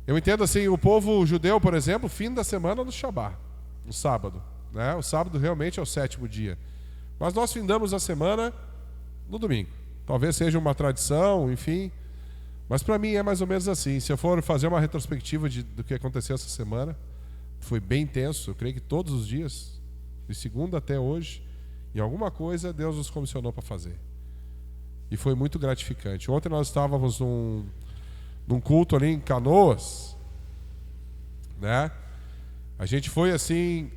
Eu entendo assim, o povo judeu, por exemplo, fim da semana no Shabá, no sábado, né? O sábado realmente é o 7º dia. Mas nós findamos a semana no domingo. Talvez seja uma tradição, enfim. Mas para mim é mais ou menos assim. Se eu for fazer uma retrospectiva do que aconteceu essa semana, foi bem intenso. Eu creio que todos os dias, de segunda até hoje, em alguma coisa Deus nos comissionou para fazer. E foi muito gratificante. Ontem nós estávamos num culto ali em Canoas, né? A gente foi assim,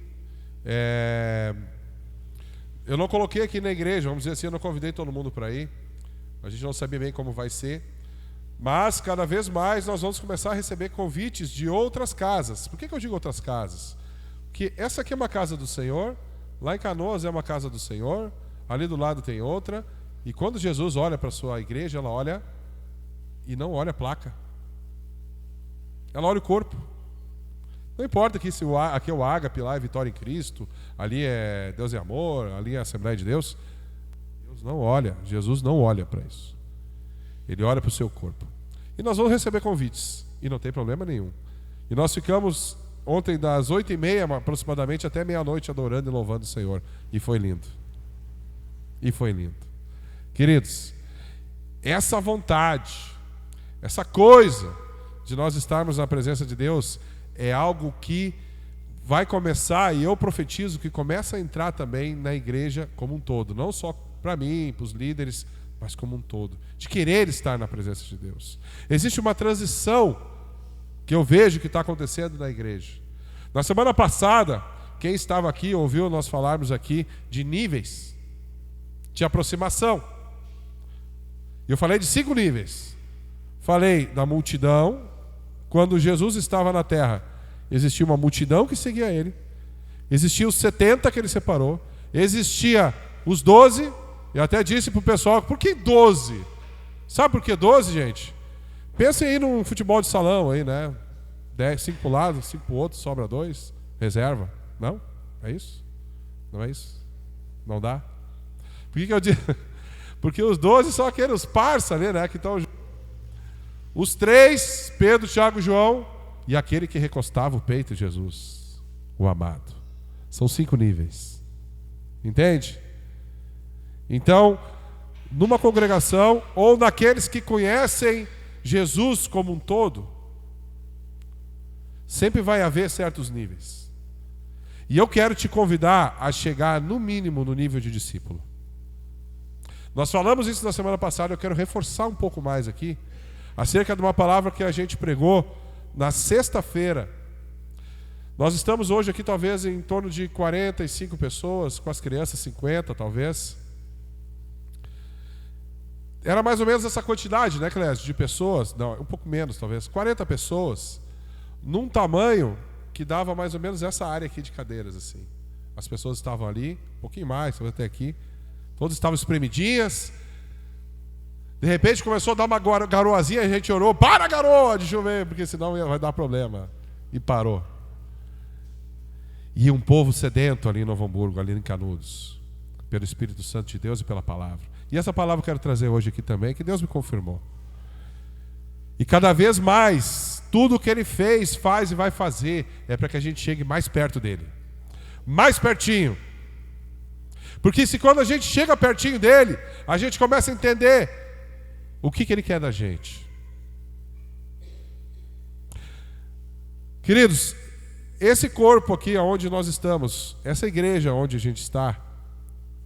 eu não coloquei aqui na igreja, vamos dizer assim, eu não convidei todo mundo para ir. A gente não sabia bem como vai ser. Mas cada vez mais nós vamos começar a receber convites de outras casas. Por que eu digo outras casas? Porque essa aqui é uma casa do Senhor, lá em Canoas é uma casa do Senhor, ali do lado tem outra. E quando Jesus olha para a sua igreja, ela olha e não olha a placa. Ela olha o corpo. Não importa que aqui é o Ágape, lá é Vitória em Cristo, ali é Deus é Amor, ali é a Assembleia de Deus. Deus não olha, Jesus não olha para isso. Ele olha para o seu corpo. E nós vamos receber convites, e não tem problema nenhum. E nós ficamos ontem das 8h30 aproximadamente até meia-noite adorando e louvando o Senhor. E foi lindo. E foi lindo. Queridos, essa vontade, essa coisa de nós estarmos na presença de Deus é algo que vai começar, e eu profetizo que começa a entrar também na igreja como um todo, não só para mim, para os líderes, mas como um todo, de querer estar na presença de Deus. Existe uma transição que eu vejo que está acontecendo na igreja. Na semana passada, quem estava aqui ouviu nós falarmos aqui de níveis de aproximação. Eu falei de 5 níveis. Falei da multidão. Quando Jesus estava na terra, existia uma multidão que seguia ele. Existia os 70 que ele separou. Existia os 12. Eu até disse para o pessoal, por que 12? Sabe por que 12, gente? Pensem aí num futebol de salão aí, né? 5 para o lado, 5 para o outro, sobra 2, reserva. Não? É isso? Não é isso? Não dá? Por que eu digo? Porque os 12 são aqueles parça ali, né? Que estão... Os 3, Pedro, Tiago e João, e aquele que recostava o peito de Jesus, o amado. São 5 níveis. Entende? Então, numa congregação, ou naqueles que conhecem Jesus como um todo, sempre vai haver certos níveis. E eu quero te convidar a chegar, no mínimo, no nível de discípulo. Nós falamos isso na semana passada, eu quero reforçar um pouco mais aqui, acerca de uma palavra que a gente pregou na sexta-feira. Nós estamos hoje aqui talvez em torno de 45 pessoas, com as crianças 50 talvez. Era mais ou menos essa quantidade, né, Clésio, de pessoas, não, um pouco menos talvez, 40 pessoas, num tamanho que dava mais ou menos essa área aqui de cadeiras, assim. As pessoas estavam ali, um pouquinho mais, talvez até aqui, todas estavam espremidinhas. De repente começou a dar uma garoazinha, a gente orou, para garoa de chover, porque senão vai dar problema. E parou. E um povo sedento ali em Novo Hamburgo, ali em Canudos, pelo Espírito Santo de Deus e pela palavra. E essa palavra eu quero trazer hoje aqui também, que Deus me confirmou. E cada vez mais, tudo o que Ele fez, faz e vai fazer, é para que a gente chegue mais perto dEle. Mais pertinho. Porque se quando a gente chega pertinho dEle, a gente começa a entender o que Ele quer da gente. Queridos, esse corpo aqui onde nós estamos, essa igreja onde a gente está,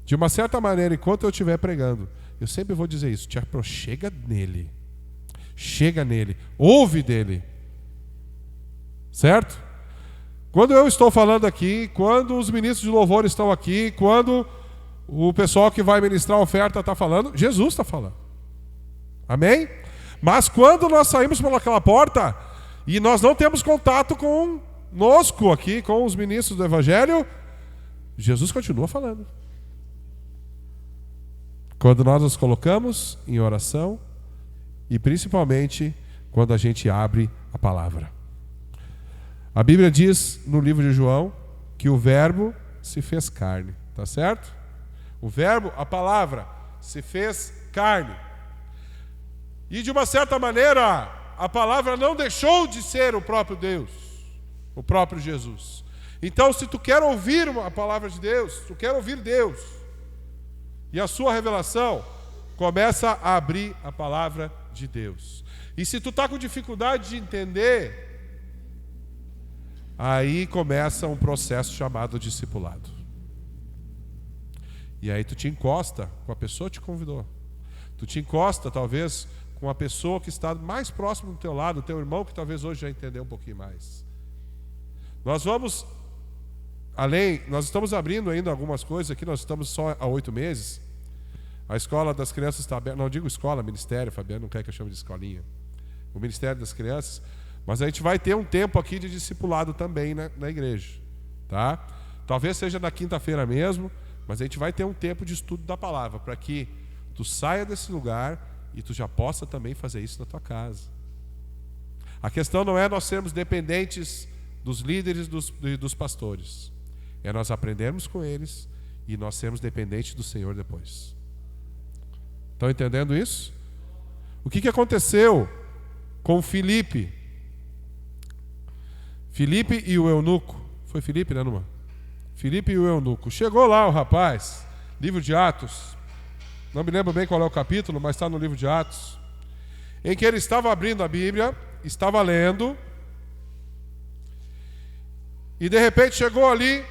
de uma certa maneira, enquanto eu estiver pregando, eu sempre vou dizer isso, te aproxega nele. Chega nele, ouve dele. Certo? Quando eu estou falando aqui, quando os ministros de louvor estão aqui, quando o pessoal que vai ministrar a oferta está falando, Jesus está falando. Amém? Mas quando nós saímos pelaquela porta e nós não temos contato conosco aqui, com os ministros do Evangelho, Jesus continua falando. Quando nós nos colocamos em oração e principalmente quando a gente abre a palavra. A Bíblia diz no livro de João que o verbo se fez carne, tá certo? O verbo, a palavra, se fez carne. E de uma certa maneira, a palavra não deixou de ser o próprio Deus, o próprio Jesus. Então, se tu quer ouvir a palavra de Deus, se tu quer ouvir Deus e a sua revelação, começa a abrir a palavra de Deus. E se tu está com dificuldade de entender, aí começa um processo chamado discipulado. E aí tu te encosta com a pessoa que te convidou. Tu te encosta, talvez, com a pessoa que está mais próximo do teu lado, o teu irmão, que talvez hoje já entendeu um pouquinho mais. Nós estamos abrindo ainda algumas coisas aqui, nós estamos só há 8 meses. A escola das crianças está aberta, não digo escola, ministério, Fabiano não quer que eu chame de escolinha. O ministério das crianças, mas a gente vai ter um tempo aqui de discipulado também na igreja, tá? Talvez seja na quinta-feira mesmo, mas a gente vai ter um tempo de estudo da palavra, para que tu saia desse lugar e tu já possa também fazer isso na tua casa. A questão não é nós sermos dependentes dos líderes e dos pastores, é nós aprendermos com eles e nós sermos dependentes do Senhor depois. Estão entendendo isso? O que aconteceu com Filipe? Filipe e o eunuco. Foi Filipe, né, Numa? Filipe e o eunuco. Chegou lá o rapaz, livro de Atos. Não me lembro bem qual é o capítulo, mas está no livro de Atos. Em que ele estava abrindo a Bíblia, estava lendo. E de repente chegou ali,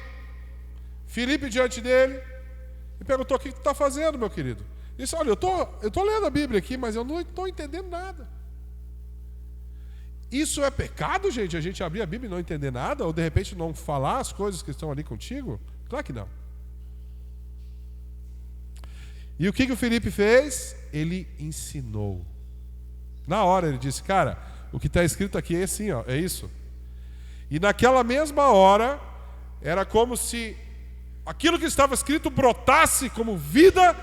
Filipe diante dele, e perguntou: o que tu está fazendo, meu querido? Ele disse: olha, eu tô lendo a Bíblia aqui, mas eu não estou entendendo nada. Isso é pecado, gente? A gente abrir a Bíblia e não entender nada? Ou de repente não falar as coisas que estão ali contigo? Claro que não. E o que o Filipe fez? Ele ensinou. Na hora ele disse: cara, o que está escrito aqui é assim, ó, é isso. E naquela mesma hora, era como se aquilo que estava escrito brotasse como vida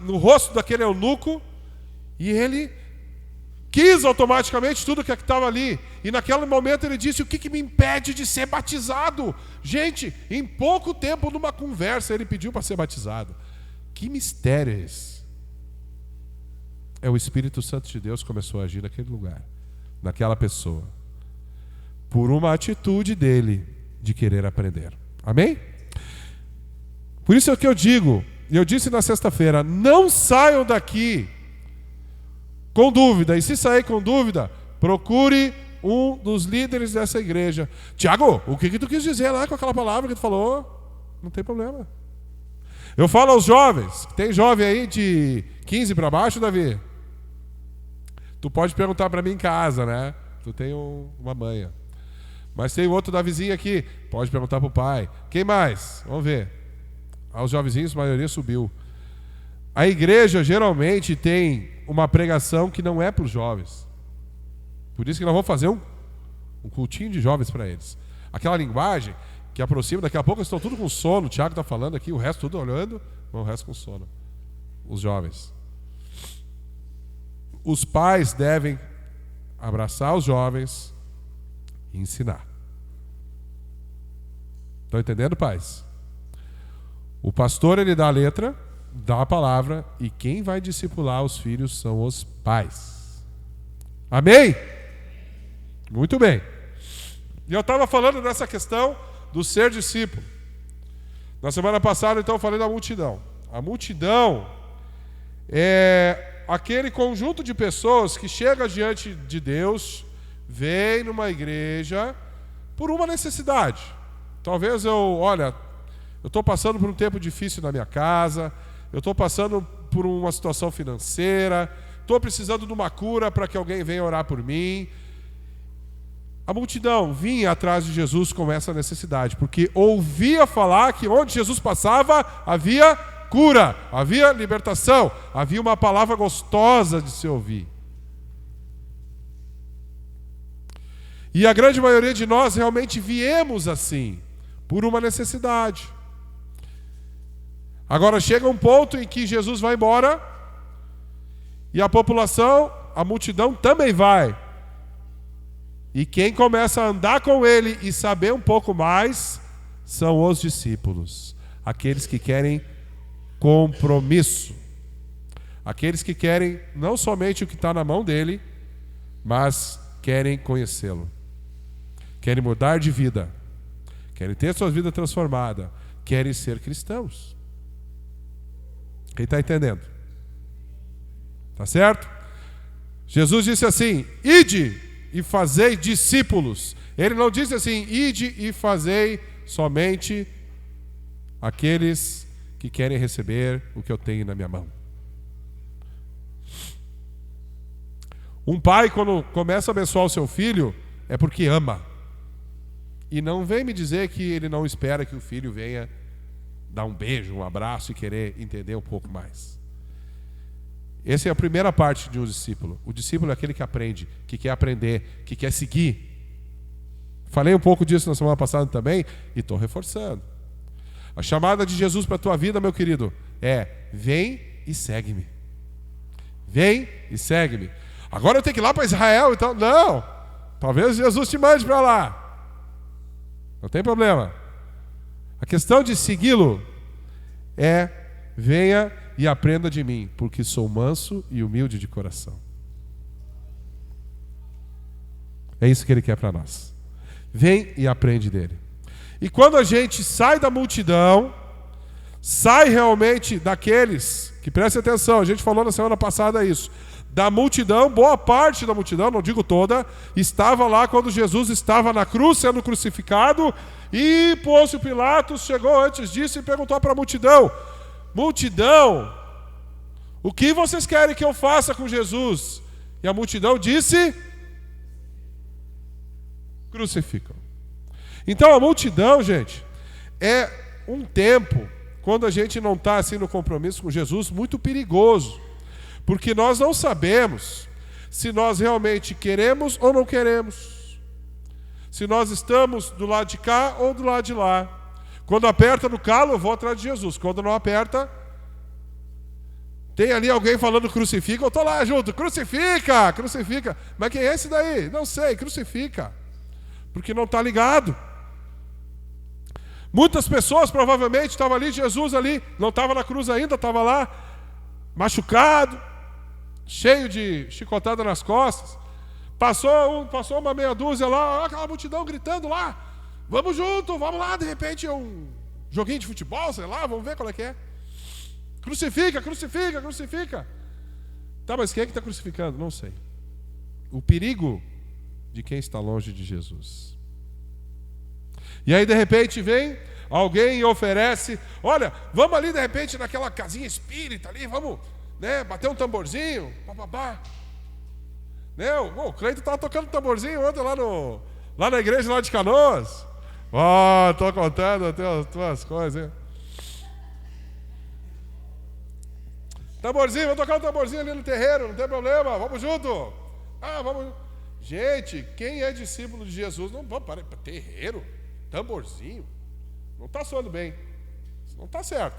no rosto daquele eunuco, e ele quis automaticamente tudo que estava ali. E naquele momento ele disse: o que me impede de ser batizado? Gente, em pouco tempo, numa conversa, ele pediu para ser batizado. Que mistério é esse? É o Espírito Santo de Deus que começou a agir naquele lugar, naquela pessoa, por uma atitude dele de querer aprender. Amém? Por isso é que eu digo, e eu disse na sexta-feira: não saiam daqui com dúvida. E se sair com dúvida, procure um dos líderes dessa igreja. Tiago, o que tu quis dizer lá com aquela palavra que tu falou? Não tem problema. Eu falo aos jovens, tem jovem aí de 15 para baixo, Davi? Tu pode perguntar para mim em casa, né? Tu tem uma manha. Mas tem outro da vizinha aqui, pode perguntar para o pai. Quem mais? Vamos ver. Aos jovenzinhos, a maioria subiu. A igreja geralmente tem uma pregação que não é para os jovens. Por isso que nós vamos fazer um cultinho de jovens para eles. Aquela linguagem que aproxima, daqui a pouco eles estão tudo com sono. O Tiago está falando aqui, o resto tudo olhando, o resto com sono. Os jovens. Os pais devem abraçar os jovens e ensinar. Estão entendendo, pais? O pastor, ele dá a letra, dá a palavra, e quem vai discipular os filhos são os pais. Amém? Muito bem. E eu estava falando dessa questão do ser discípulo. Na semana passada, então, eu falei da multidão. A multidão é aquele conjunto de pessoas que chega diante de Deus, vem numa igreja por uma necessidade. Talvez eu estou passando por um tempo difícil na minha casa, eu estou passando por uma situação financeira, estou precisando de uma cura para que alguém venha orar por mim. A multidão vinha atrás de Jesus com essa necessidade, porque ouvia falar que onde Jesus passava havia cura, havia libertação, havia uma palavra gostosa de se ouvir. E a grande maioria de nós realmente viemos assim, por uma necessidade. Agora chega um ponto em que Jesus vai embora e a população, a multidão também vai. E quem começa a andar com ele e saber um pouco mais são os discípulos, aqueles que querem compromisso, Aqueles que querem não somente o que está na mão dele, mas querem conhecê-lo. Querem mudar de vida. Querem ter sua vida transformada. Querem ser cristãos. Quem está entendendo? Tá certo? Jesus disse assim: ide e fazei discípulos. Ele não disse assim: ide e fazei somente aqueles que querem receber o que eu tenho na minha mão. Um pai, quando começa a abençoar o seu filho, é porque ama. E não vem me dizer que ele não espera que o filho venha dar um beijo, um abraço e querer entender um pouco mais. Essa é a primeira parte de um discípulo. O discípulo é aquele que aprende, que quer aprender, que quer seguir. Falei um pouco disso na semana passada também e estou reforçando. A chamada de Jesus para a tua vida, meu querido, é: vem e segue-me. Vem e segue-me. Agora eu tenho que ir lá para Israel, então. Não! Talvez Jesus te mande para lá. Não tem problema. A questão de segui-lo é: venha e aprenda de mim, porque sou manso e humilde de coração. É isso que ele quer para nós. Vem e aprende dele. E quando a gente sai da multidão, sai realmente daqueles que, prestem atenção, a gente falou na semana passada isso, da multidão, boa parte da multidão, não digo toda, estava lá quando Jesus estava na cruz sendo crucificado, e Pôncio Pilatos chegou antes disso e perguntou para a multidão: multidão, o que vocês querem que eu faça com Jesus? E a multidão disse: crucificam. Então a multidão, gente, é um tempo, quando a gente não está assim no compromisso com Jesus, muito perigoso. Porque nós não sabemos se nós realmente queremos ou não queremos. Se nós estamos do lado de cá ou do lado de lá. Quando aperta no calo, eu vou atrás de Jesus. Quando não aperta, tem ali alguém falando crucifica, eu estou lá junto, crucifica, crucifica. Mas quem é esse daí? Não sei, crucifica. Porque não está ligado. Muitas pessoas provavelmente estavam ali, Jesus ali, não estava na cruz ainda, estava lá, machucado, cheio de chicotada nas costas. Passou uma meia dúzia lá, aquela multidão gritando lá: vamos junto, vamos lá, de repente é um joguinho de futebol, sei lá, vamos ver qual é que é. Crucifica, crucifica, crucifica. Tá, mas quem é que está crucificando? Não sei. O perigo de quem está longe de Jesus. E aí de repente vem alguém e oferece: olha, vamos ali de repente naquela casinha espírita ali, vamos, né, bater um tamborzinho, papapá. Né, o Cleito estava tocando tamborzinho ontem lá na igreja lá de Canoas. Estou contando as tuas coisas, hein? Tamborzinho, vamos tocar um tamborzinho ali no terreiro, não tem problema, vamos junto. Vamos. Gente, quem é discípulo de Jesus, não vamos para terreiro, tamborzinho, não está soando bem, não está certo.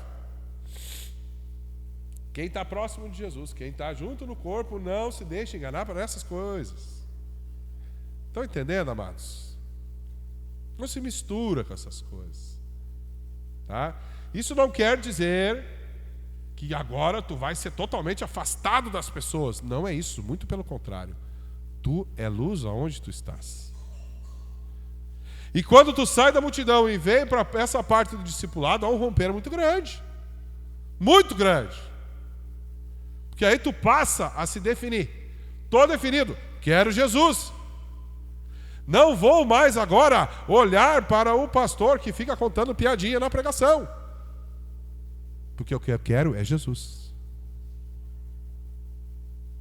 Quem está próximo de Jesus, quem está junto no corpo, não se deixe enganar por essas coisas. Estão entendendo, amados? Não se mistura com essas coisas, tá? Isso não quer dizer que agora tu vai ser totalmente afastado das pessoas. Não é isso, muito pelo contrário. Tu é luz aonde tu estás. E quando tu sai da multidão e vem para essa parte do discipulado, há um romper muito grande. Muito grande. Porque aí tu passa a se definir. Estou definido, quero Jesus. Não vou mais agora olhar para o pastor que fica contando piadinha na pregação. Porque o que eu quero é Jesus.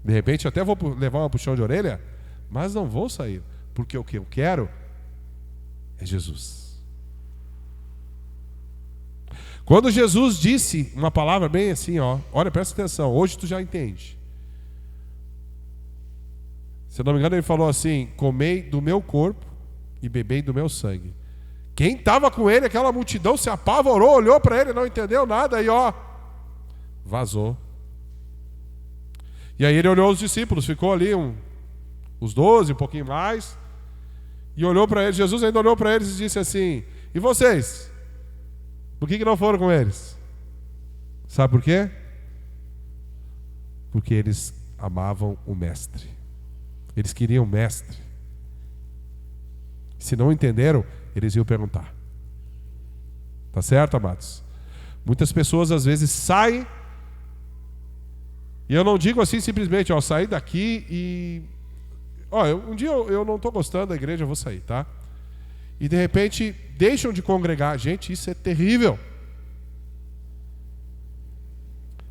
De repente até vou levar uma puxão de orelha, mas não vou sair. Porque o que eu quero é Jesus. Quando Jesus disse uma palavra bem assim, olha, presta atenção, hoje tu já entende. Se eu não me engano, ele falou assim: comei do meu corpo e bebei do meu sangue. Quem estava com ele, aquela multidão se apavorou, olhou para ele, não entendeu nada, e vazou. E aí ele olhou os discípulos, ficou ali os 12, um pouquinho mais, e olhou para eles. Jesus ainda olhou para eles e disse assim: e vocês? Por que não foram com eles? Sabe por quê? Porque eles amavam o mestre. Eles queriam o mestre. Se não entenderam, eles iam perguntar. Tá certo, amados? Muitas pessoas às vezes saem, e eu não digo assim simplesmente, sair daqui e... um dia eu não estou gostando da igreja, eu vou sair, tá? E de repente deixam de congregar. Gente, isso é terrível.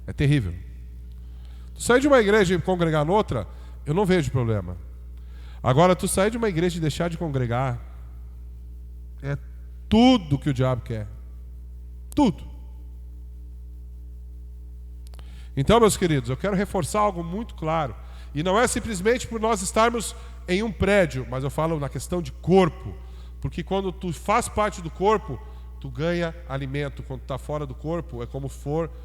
É terrível. Tu sair de uma igreja e congregar noutra, eu não vejo problema. Agora, tu sair de uma igreja e deixar de congregar, é tudo que o diabo quer. Tudo. Então, meus queridos, eu quero reforçar algo muito claro. E não é simplesmente por nós estarmos em um prédio, mas eu falo na questão de corpo. Porque quando tu faz parte do corpo, tu ganha alimento. Quando tu está fora do corpo, é como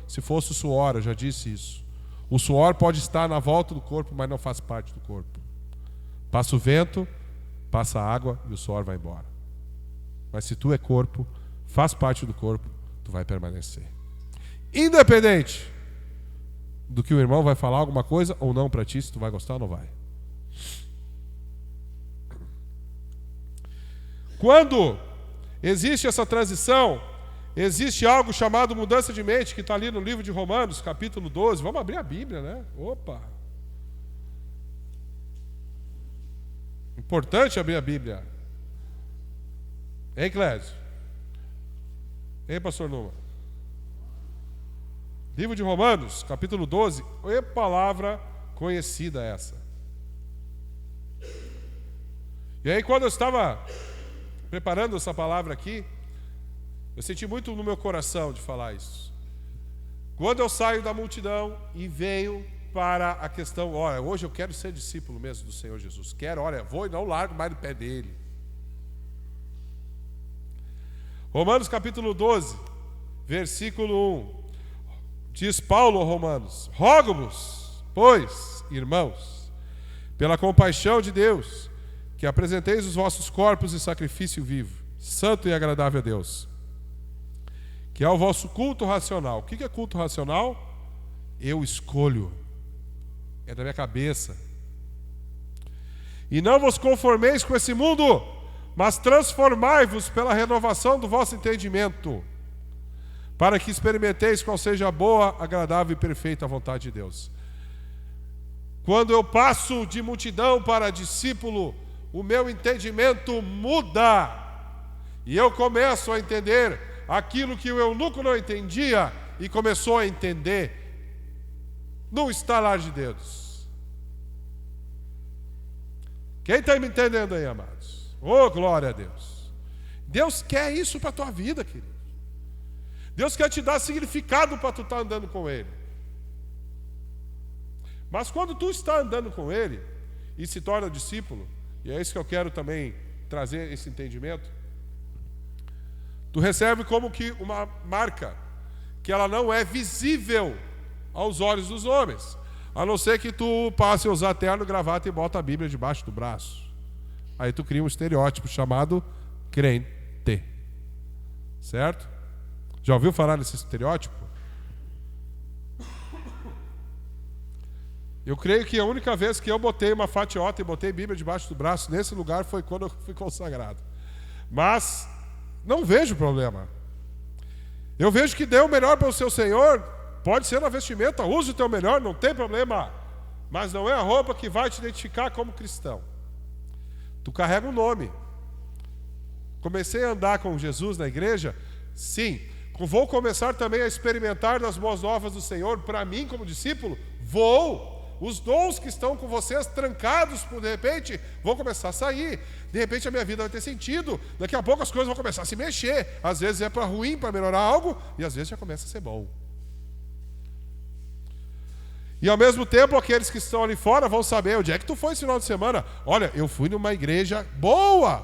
se fosse o suor, eu já disse isso. O suor pode estar na volta do corpo, mas não faz parte do corpo. Passa o vento, passa a água e o suor vai embora. Mas se tu é corpo, faz parte do corpo, tu vai permanecer. Independente do que o irmão vai falar alguma coisa ou não para ti, se tu vai gostar ou não vai. Quando existe essa transição, existe algo chamado mudança de mente, que está ali no livro de Romanos, capítulo 12. Vamos abrir a Bíblia, né? Opa! Importante abrir a Bíblia. Hein, Clésio? Hein, pastor Numa? Livro de Romanos, capítulo 12. É palavra conhecida essa. E aí, quando eu estava preparando essa palavra aqui, eu senti muito no meu coração de falar isso. Quando eu saio da multidão e venho para a questão, hoje eu quero ser discípulo mesmo do Senhor Jesus. Vou e não largo mais do pé dele. Romanos capítulo 12, versículo 1. Diz Paulo aos Romanos: rogo-vos, pois, irmãos, pela compaixão de Deus, que apresenteis os vossos corpos em sacrifício vivo, santo e agradável a Deus, que é o vosso culto racional. O que é culto racional? Eu escolho, é da minha cabeça. E não vos conformeis com esse mundo, mas transformai-vos pela renovação do vosso entendimento, para que experimenteis qual seja a boa, agradável e perfeita vontade de Deus. Quando eu passo de multidão para discípulo, o meu entendimento muda, e eu começo a entender aquilo que o eunuco não entendia e começou a entender num estalar de dedos. Quem está me entendendo aí, amados? Oh, glória a Deus! Deus quer isso para a tua vida, querido. Deus quer te dar significado para tu estar andando com Ele. Mas quando tu está andando com Ele e se torna discípulo, e é isso que eu quero também trazer esse entendimento, tu recebe como que uma marca, que ela não é visível aos olhos dos homens, a não ser que tu passe a usar terno, gravata e bota a Bíblia debaixo do braço. Aí tu cria um estereótipo chamado crente. Certo? Já ouviu falar nesse estereótipo? Eu creio que a única vez que eu botei uma fatiota e botei Bíblia debaixo do braço nesse lugar foi quando eu fui consagrado. Mas não vejo problema. Eu vejo que deu o melhor para o seu Senhor. Pode ser na vestimenta, use o teu melhor, não tem problema. Mas não é a roupa que vai te identificar como cristão. Tu carrega um nome. Comecei a andar com Jesus na igreja? Sim. Vou começar também a experimentar das boas novas do Senhor para mim como discípulo? Vou. Os dons que estão com vocês trancados, de repente, vão começar a sair. De repente a minha vida vai ter sentido. Daqui a pouco as coisas vão começar a se mexer. Às vezes é para ruim, para melhorar algo, e às vezes já começa a ser bom. E ao mesmo tempo, aqueles que estão ali fora vão saber: onde é que tu foi esse final de semana? Olha, eu fui numa igreja boa.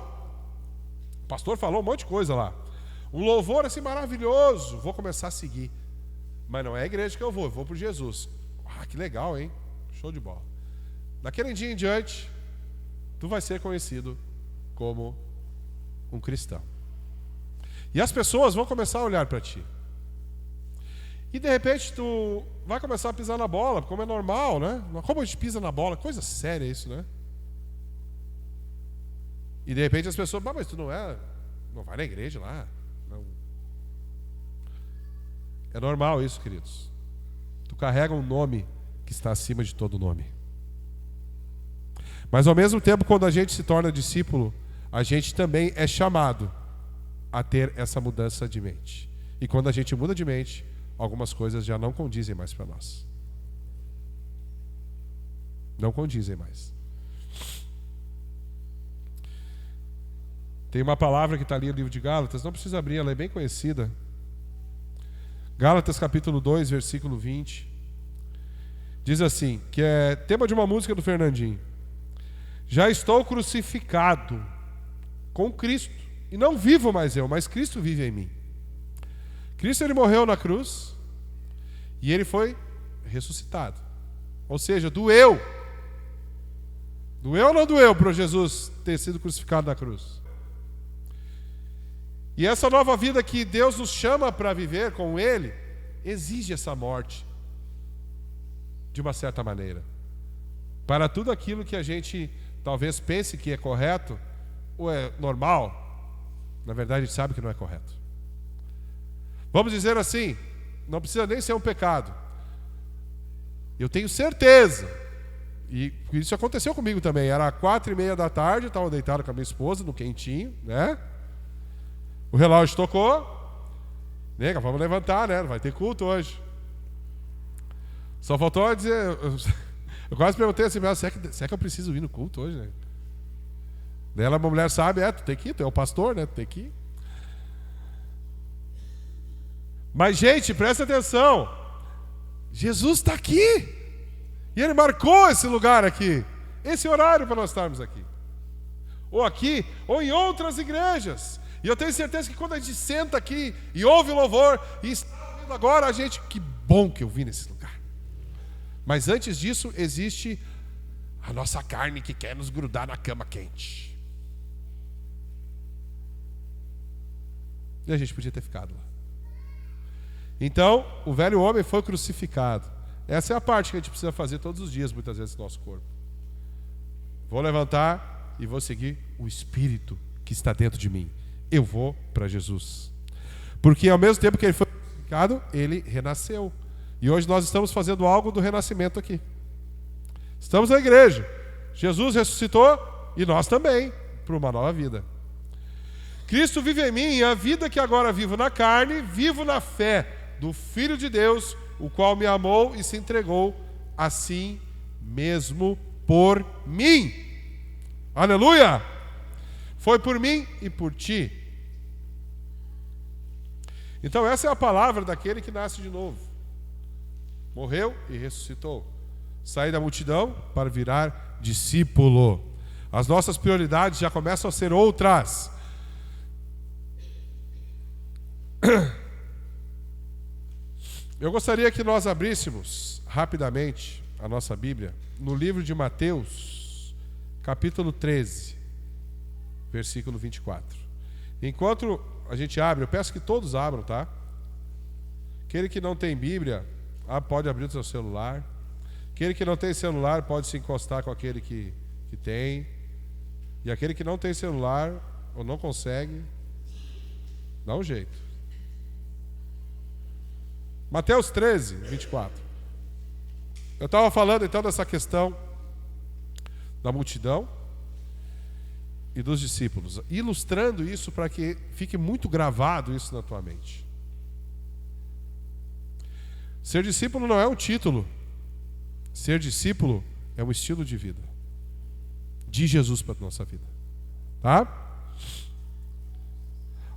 O pastor falou um monte de coisa lá. Um louvor assim maravilhoso. Vou começar a seguir. Mas não é a igreja que eu vou por Jesus. Ah, que legal, hein? Show de bola. Daquele dia em diante, tu vai ser conhecido como um cristão. E as pessoas vão começar a olhar para ti. E de repente tu vai começar a pisar na bola, como é normal, né? Como a gente pisa na bola? Coisa séria isso, né? E de repente as pessoas, mas tu não vai na igreja lá. Não. É normal isso, queridos. Tu carrega um nome que está acima de todo nome. Mas ao mesmo tempo, quando a gente se torna discípulo, a gente também é chamado a ter essa mudança de mente. E quando a gente muda de mente, algumas coisas já não condizem mais para nós. Não condizem mais. Tem uma palavra que está ali no livro de Gálatas, não precisa abrir, ela é bem conhecida. Gálatas capítulo 2, versículo 20. Diz assim, que é tema de uma música do Fernandinho. Já estou crucificado com Cristo, e não vivo mais eu, mas Cristo vive em mim. Cristo, ele morreu na cruz, e ele foi ressuscitado. Ou seja, doeu. Doeu ou não doeu para Jesus ter sido crucificado na cruz? E essa nova vida que Deus nos chama para viver com Ele, exige essa morte, de uma certa maneira. Para tudo aquilo que a gente talvez pense que é correto, ou é normal, na verdade a gente sabe que não é correto. Vamos dizer assim, não precisa nem ser um pecado. Eu tenho certeza, e isso aconteceu comigo também, era 4:30 da tarde, estava deitado com a minha esposa, no quentinho, né? O relógio tocou, nega, vamos levantar, né? Vai ter culto hoje. Só faltou dizer, eu quase perguntei assim, será que eu preciso ir no culto hoje, né? Daí ela, a mulher sabe, tu tem que ir, tu é o pastor, né? Tu tem que ir. Mas, gente, presta atenção. Jesus está aqui. E Ele marcou esse lugar aqui. Esse horário para nós estarmos aqui. Ou aqui, ou em outras igrejas. E eu tenho certeza que quando a gente senta aqui e ouve o louvor e está ouvindo agora, a gente, que bom que eu vim nesse lugar. Mas antes disso, existe a nossa carne que quer nos grudar na cama quente. E a gente podia ter ficado lá. Então, o velho homem foi crucificado. Essa é a parte que a gente precisa fazer todos os dias, muitas vezes, no nosso corpo. Vou levantar e vou seguir o Espírito que está dentro de mim. Eu vou para Jesus. Porque ao mesmo tempo que ele foi crucificado, ele renasceu. E hoje nós estamos fazendo algo do renascimento aqui. Estamos na igreja. Jesus ressuscitou e nós também, para uma nova vida. Cristo vive em mim, e a vida que agora vivo na carne, vivo na fé do Filho de Deus, o qual me amou e se entregou assim mesmo por mim. Aleluia! Foi por mim e por ti. Então essa é a palavra daquele que nasce de novo. Morreu e ressuscitou. Sair da multidão para virar discípulo. As nossas prioridades já começam a ser outras. Eu gostaria que nós abríssemos rapidamente a nossa Bíblia no livro de Mateus, capítulo 13, versículo 24. Enquanto a gente abre, eu peço que todos abram, tá? Aquele que não tem Bíblia, pode abrir o seu celular. Aquele que não tem celular pode se encostar com aquele que tem. E aquele que não tem celular ou não consegue, dá um jeito. Mateus 13, 24. Eu estava falando então dessa questão da multidão e dos discípulos, ilustrando isso para que fique muito gravado isso na tua mente. Ser discípulo não é um título. Ser discípulo é um estilo de vida de Jesus para a nossa vida. Tá?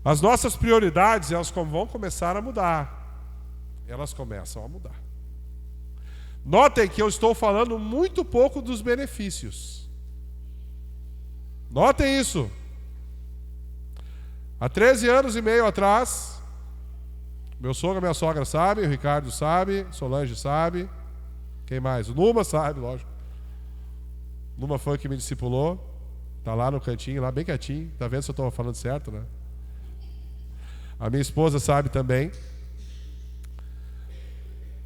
As nossas prioridades, elas vão começar a mudar. Elas começam a mudar. Notem que eu estou falando muito pouco dos benefícios. Notem isso. Há 13 anos e meio atrás, meu sogro e minha sogra sabem, o Ricardo sabe, Solange sabe, quem mais? O Numa sabe, lógico. O Numa foi o que me discipulou, está lá no cantinho, lá bem quietinho, está vendo se eu estou falando certo, né? A minha esposa sabe também.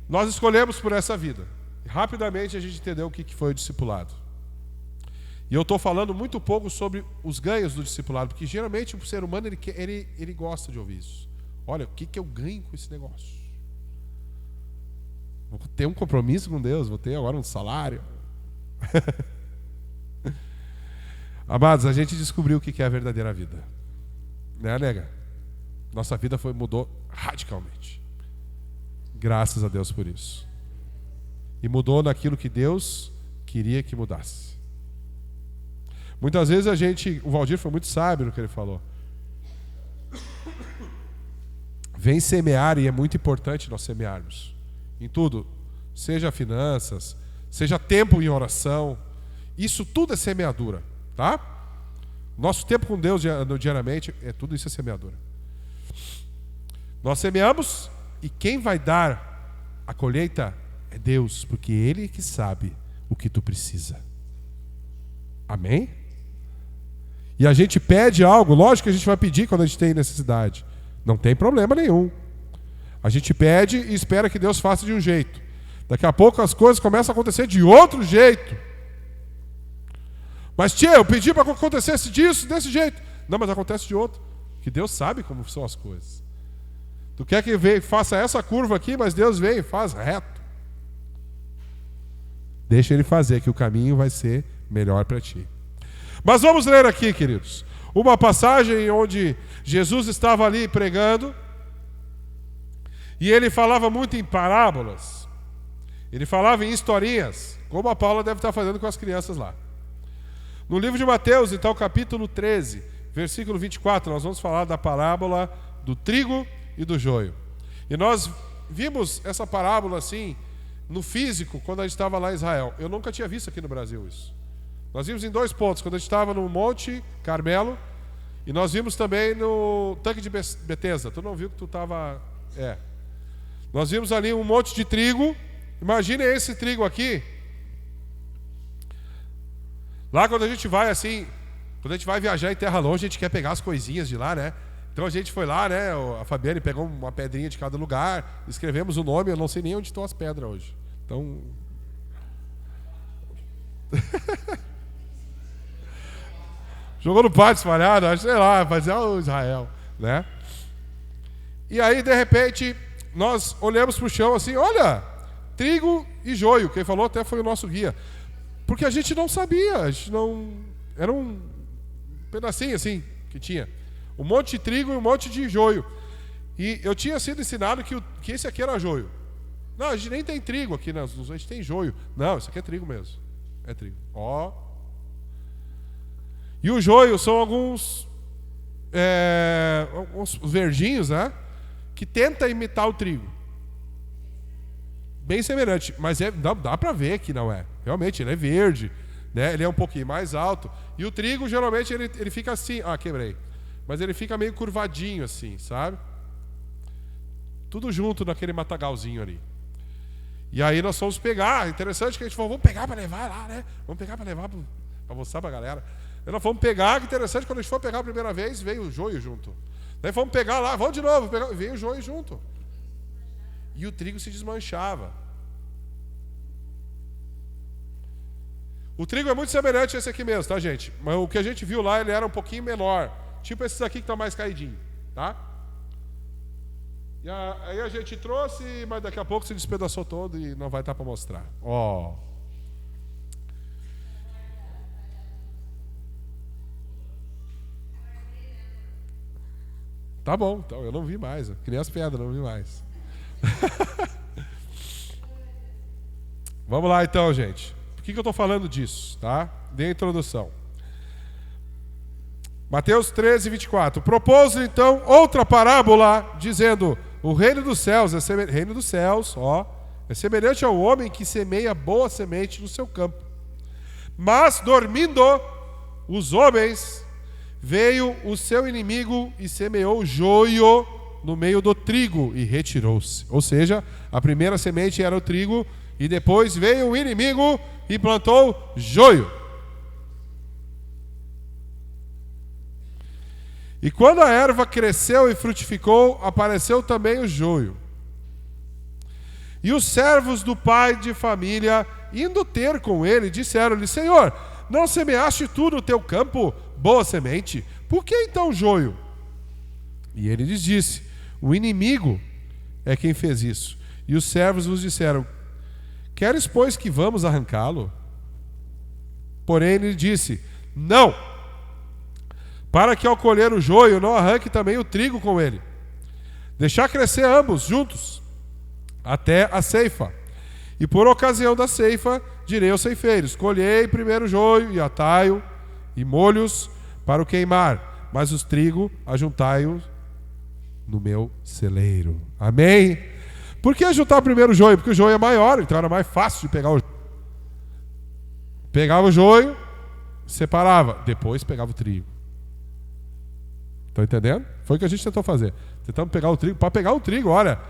nós escolhemos por essa vida. Rapidamente a gente entendeu o que foi o discipulado. E eu estou falando muito pouco sobre os ganhos do discipulado, porque geralmente o ser humano ele gosta de ouvir isso. Olha, o que eu ganho com esse negócio? Vou ter um compromisso com Deus, vou ter agora um salário. Amados, a gente descobriu o que é a verdadeira vida. Né, nega? Nossa vida mudou radicalmente. Graças a Deus por isso. E mudou naquilo que Deus queria que mudasse. Muitas vezes o Valdir foi muito sábio no que ele falou. Vem semear, e é muito importante nós semearmos. Em tudo. Seja finanças, seja tempo em oração. Isso tudo é semeadura, tá? Nosso tempo com Deus diariamente, tudo isso é semeadura. Nós semeamos e quem vai dar a colheita é Deus, porque Ele que sabe o que tu precisa. Amém? E a gente pede algo, lógico que a gente vai pedir quando a gente tem necessidade. Não tem problema nenhum. A gente pede e espera que Deus faça de um jeito. Daqui a pouco as coisas começam a acontecer de outro jeito. Mas tia, eu pedi para que acontecesse desse jeito. Não, mas acontece de outro. Que Deus sabe como são as coisas. Tu quer que faça essa curva aqui, mas Deus vem e faz reto. Deixa Ele fazer, que o caminho vai ser melhor para ti. Mas vamos ler aqui, queridos, uma passagem onde Jesus estava ali pregando e Ele falava muito em parábolas. Ele falava em historinhas, como a Paula deve estar fazendo com as crianças lá. No livro de Mateus, então, capítulo 13, versículo 24, nós vamos falar da parábola do trigo e do joio. E nós vimos essa parábola assim, no físico, quando a gente estava lá em Israel. Eu nunca tinha visto aqui no Brasil isso. Nós vimos em 2 pontos, quando a gente estava no Monte Carmelo, e nós vimos também no tanque de Betesda. Tu não viu que tu estava... Nós vimos ali um monte de trigo. Imagine esse trigo aqui. Lá quando a gente vai assim, quando a gente vai viajar em terra longe, a gente quer pegar as coisinhas de lá, né? Então a gente foi lá, né? A Fabiane pegou uma pedrinha de cada lugar, escrevemos o nome, eu não sei nem onde estão as pedras hoje. Então... Jogou no pátio espalhado, acho, sei lá, fazer o Israel, né? E aí, de repente, nós olhamos para o chão assim, olha, trigo e joio. Quem falou até foi o nosso guia. Porque a gente não sabia, a gente não... Era um pedacinho assim que tinha. Um monte de trigo e um monte de joio. E eu tinha sido ensinado que esse aqui era joio. Não, a gente nem tem trigo aqui, a gente tem joio. Não, isso aqui é trigo mesmo. É trigo. E o joio são alguns verdinhos, né? Que tenta imitar o trigo. Bem semelhante, mas dá para ver que não é. Realmente, ele é verde, né? Ele é um pouquinho mais alto. E o trigo, geralmente, ele fica assim... quebrei. Mas ele fica meio curvadinho assim, sabe? Tudo junto naquele matagalzinho ali. E aí nós fomos pegar. Interessante que a gente falou, vamos pegar para levar lá, né? Vamos pegar para levar para mostrar para a galera. Aí nós fomos pegar, que interessante, quando a gente foi pegar a primeira vez, veio o joio junto. Daí fomos pegar lá, vamos de novo, veio o joio junto. E o trigo se desmanchava. O trigo é muito semelhante a esse aqui mesmo, tá, gente? Mas o que a gente viu lá, ele era um pouquinho menor. Tipo esses aqui que estão mais caidinhos, tá? E aí a gente trouxe, mas daqui a pouco se despedaçou todo e não vai estar para mostrar. Tá bom, então eu não vi mais. Que nem as pedras, não vi mais. Vamos lá então, gente. Por que eu estou falando disso, tá? Dei a introdução. Mateus 13, 24. Propôs então outra parábola, dizendo: o reino dos céus é semelhante ao homem que semeia boa semente no seu campo. Mas, dormindo os homens, veio o seu inimigo e semeou joio no meio do trigo e retirou-se. Ou seja, a primeira semente era o trigo e depois veio o inimigo e plantou joio. E quando a erva cresceu e frutificou, apareceu também o joio. E os servos do pai de família, indo ter com ele, disseram-lhe: Senhor, não semeaste tu no teu campo boa semente? Por que então joio? E ele lhes disse: o inimigo é quem fez isso. E os servos vos disseram: queres, pois, que vamos arrancá-lo? Porém ele disse: não, para que ao colher o joio não arranque também o trigo com ele. Deixar crescer ambos juntos até a ceifa. E por ocasião da ceifa direi aos ceifeiros: colhei primeiro o joio e atai-o e molhos para o queimar, mas os trigo ajuntai-o no meu celeiro. Amém? Por que juntar primeiro o joio? Porque o joio é maior, então era mais fácil de pegar o joio. Pegava o joio, separava, depois pegava o trigo. Estão entendendo? Foi o que a gente tentou fazer. Tentamos pegar o trigo. Para pegar o trigo, olha,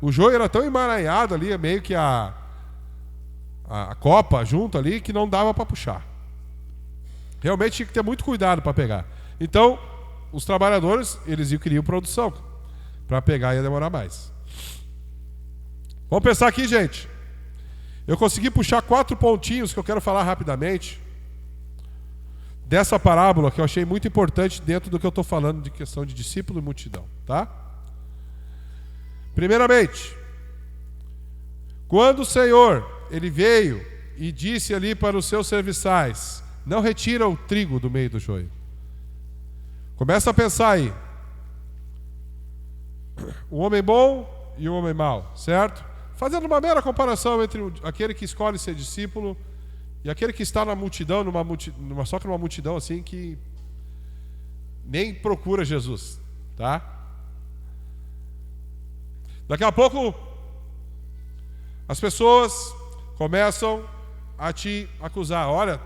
o joio era tão emaranhado ali, meio que a copa junto ali, que não dava para puxar. Realmente tinha que ter muito cuidado para pegar. Então, os trabalhadores, eles queriam produção. Para pegar ia demorar mais. Vamos pensar aqui, gente. Eu consegui puxar 4 pontinhos que eu quero falar rapidamente dessa parábola, que eu achei muito importante dentro do que eu estou falando de questão de discípulo e multidão, tá? Primeiramente, quando o Senhor, ele veio e disse ali para os seus serviçais: não retira o trigo do meio do joio. Começa a pensar aí. Um homem bom e um homem mau, certo? Fazendo uma mera comparação entre aquele que escolhe ser discípulo e aquele que está na multidão, só que numa multidão assim que nem procura Jesus, tá? Daqui a pouco as pessoas começam a te acusar: olha,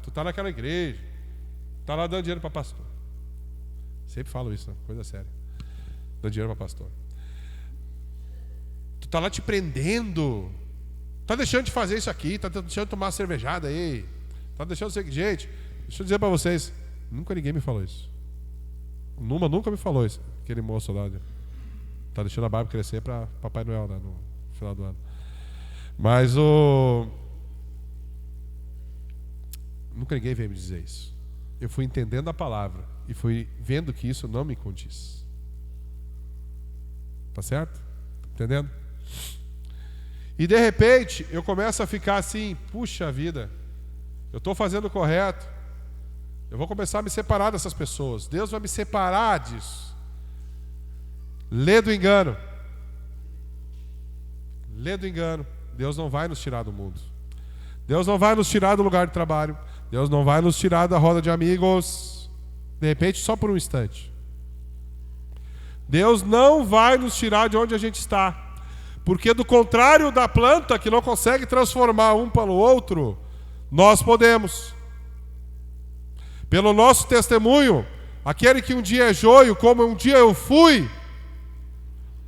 tu está naquela igreja, está lá dando dinheiro para pastor. Sempre falo isso, né? Coisa séria. Dando dinheiro para pastor. Tu está lá te prendendo. Está deixando de fazer isso aqui, está deixando de tomar uma cervejada aí. Está deixando de ser... Gente, deixa eu dizer para vocês, nunca ninguém me falou isso. O Numa nunca me falou isso. Aquele moço lá, está deixando a barba crescer para Papai Noel, né, no final do ano. Mas nunca ninguém veio me dizer isso. Eu fui entendendo a palavra e fui vendo que isso não me condiz. Tá certo? Entendendo? E de repente eu começo a ficar assim: puxa vida, eu estou fazendo o correto, eu vou começar a me separar dessas pessoas, Deus vai me separar disso. Lê do engano. Lê do engano. Deus não vai nos tirar do mundo. Deus não vai nos tirar do lugar de trabalho. Deus não vai nos tirar da roda de amigos. De repente, só por um instante. Deus não vai nos tirar de onde a gente está. Porque do contrário da planta, que não consegue transformar um para o outro, nós podemos. Pelo nosso testemunho, aquele que um dia é joio, como um dia eu fui,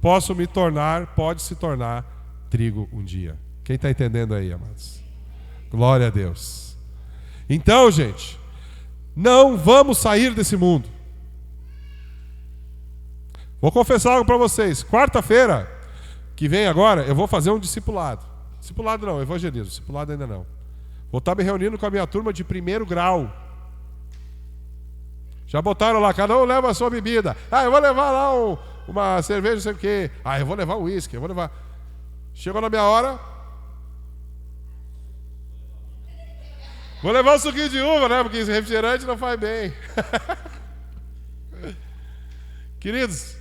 pode se tornar trigo um dia. Quem está entendendo aí, amados? Glória a Deus. Então, gente, não vamos sair desse mundo. Vou confessar algo para vocês. Quarta-feira, que vem agora, eu vou fazer um discipulado. Discipulado não, evangelismo. Discipulado ainda não. Vou estar me reunindo com a minha turma de 1º grau. Já botaram lá, cada um leva a sua bebida. Ah, eu vou levar lá uma cerveja, não sei o quê. Ah, eu vou levar um uísque, eu vou levar... Chegou na minha hora. Vou levar um suquinho de uva, né? Porque esse refrigerante não faz bem. Queridos,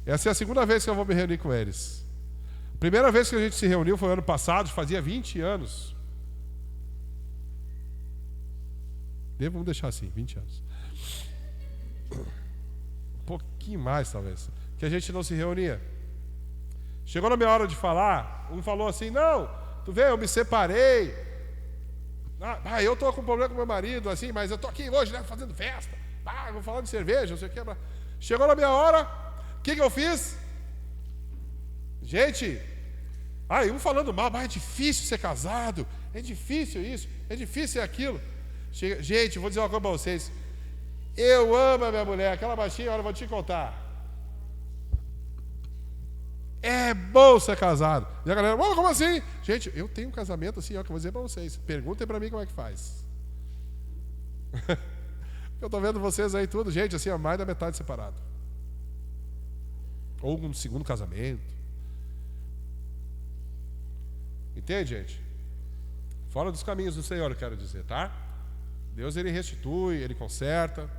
essa é a segunda vez que eu vou me reunir com eles. A primeira vez que a gente se reuniu foi ano passado, fazia 20 anos. Vamos deixar assim, 20 anos. Um pouquinho mais, talvez. Que a gente não se reunia. Chegou na minha hora de falar, um falou assim: não, tu vê, eu me separei. Ah, eu estou com problema com meu marido, assim, mas eu estou aqui hoje, né, fazendo festa. Ah, vou falar de cerveja, não sei o que. Chegou na minha hora, o que eu fiz? Gente, um falando mal, é difícil ser casado, é difícil isso, é difícil aquilo. Gente, vou dizer uma coisa para vocês. Eu amo a minha mulher, aquela baixinha, olha, eu vou te contar. É bom ser casado. E a galera, como assim? Gente, eu tenho um casamento assim, ó, que eu vou dizer para vocês. Perguntem para mim como é que faz. Eu tô vendo vocês aí tudo, gente, assim, mais da metade separado. Ou um segundo casamento. Entende, gente? Fora dos caminhos do Senhor, eu quero dizer, tá? Deus, Ele restitui, Ele conserta.